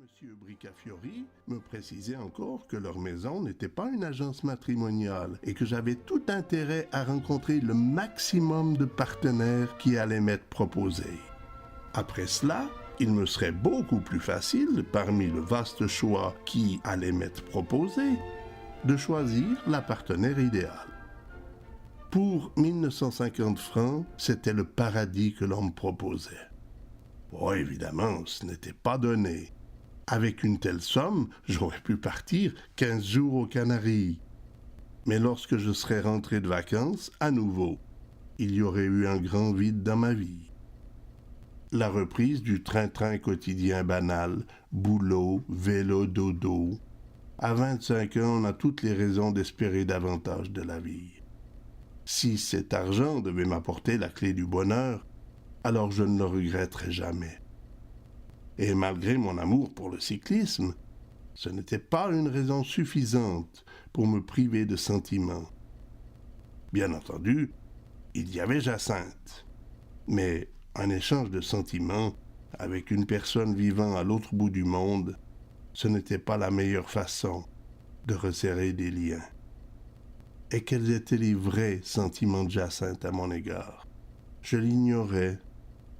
M. Bricafiori me précisait encore que leur maison n'était pas une agence matrimoniale et que j'avais tout intérêt à rencontrer le maximum de partenaires qui allaient m'être proposés. Après cela, il me serait beaucoup plus facile, parmi le vaste choix qui allait m'être proposé, de choisir la partenaire idéale. Pour 1950 francs, c'était le paradis que l'on me proposait. Oh, évidemment, ce n'était pas donné. Avec une telle somme, j'aurais pu partir 15 jours aux Canaries. Mais lorsque je serais rentré de vacances, à nouveau, il y aurait eu un grand vide dans ma vie. La reprise du train-train quotidien banal, boulot, vélo, dodo. À 25 ans, on a toutes les raisons d'espérer davantage de la vie. Si cet argent devait m'apporter la clé du bonheur, alors je ne le regretterai jamais. Et malgré mon amour pour le cyclisme, ce n'était pas une raison suffisante pour me priver de sentiments. Bien entendu, il y avait Jacinthe, mais un échange de sentiments avec une personne vivant à l'autre bout du monde, ce n'était pas la meilleure façon de resserrer des liens. Et quels étaient les vrais sentiments de Jacinthe à mon égard? Je l'ignorais.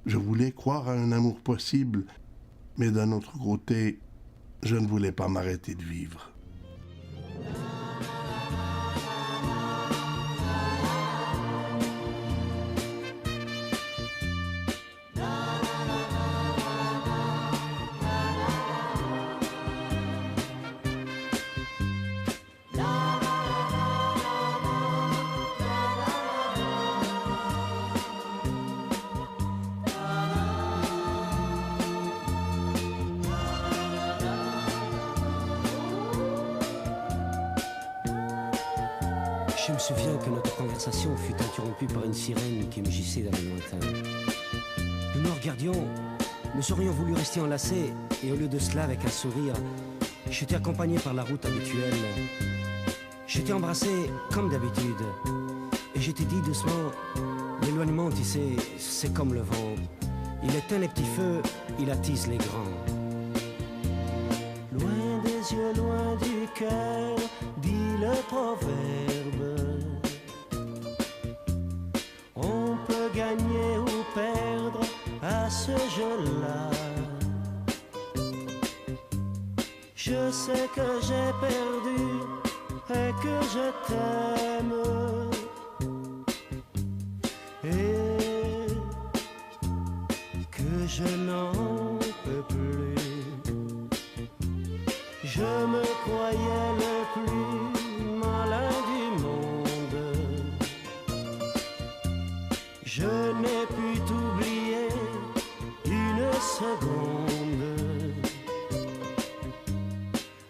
Je voulais croire à un amour possible, mais d'un autre côté, je ne voulais pas m'arrêter de vivre. Je me souviens que notre conversation fut interrompue par une sirène qui mugissait dans le lointain. Nous nous regardions, nous aurions voulu rester enlacés, et au lieu de cela, avec un sourire, je t'ai accompagné par la route habituelle. Je t'ai embrassé comme d'habitude, et je t'ai dit doucement, l'éloignement, tu sais, c'est comme le vent. Il éteint les petits feux, il attise les grands. Loin des yeux, loin du cœur, dit le proverbe. On peut gagner ou perdre à ce jeu-là. Je sais que j'ai perdu et que je t'aime. Et que je n'en peux plus. Je me croyais le plus malin du monde. Je n'ai pu t'oublier une seconde.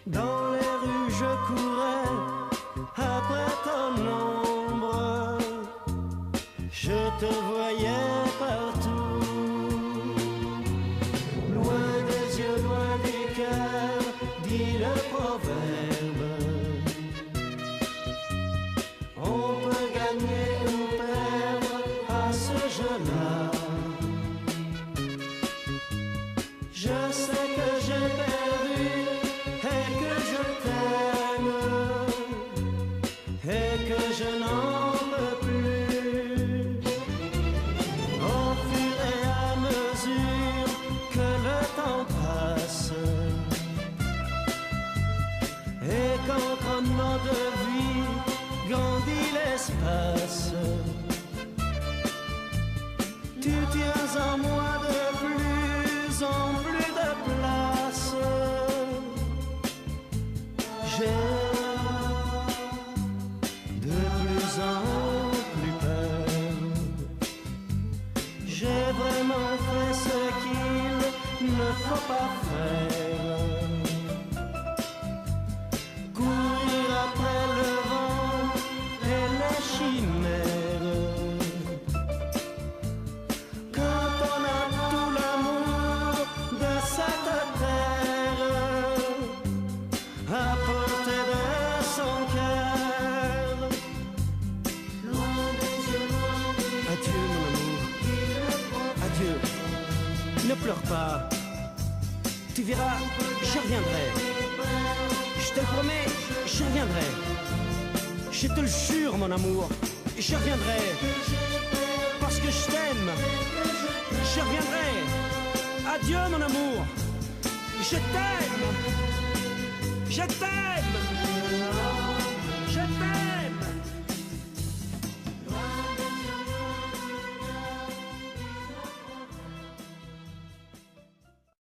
Dans les rues je courais après ton ombre. Je te voyais partout. Loin des yeux, loin du cœur, dit le proverbe. On peut gagner ou perdre à ce jeu-là. Je sais que j'ai perdu et que je t'aime et que je n'en peux plus. Au fur et à mesure que le temps passe, et qu'entre nos deux vies grandit l'espace, tu tiens en moi de plus en plus de place. J'ai de plus en plus peur. J'ai vraiment fait ce qu'il ne faut pas faire. Courir après le vent et les chimères. Quand on a tout l'amour de cette terre à portée de son cœur. Adieu mon amour, adieu. Ne pleure pas, tu verras, je reviendrai. Je te le promets, je reviendrai. Je te le jure, mon amour, je reviendrai. Parce que je t'aime, je reviendrai. Adieu, mon amour, je t'aime, je t'aime.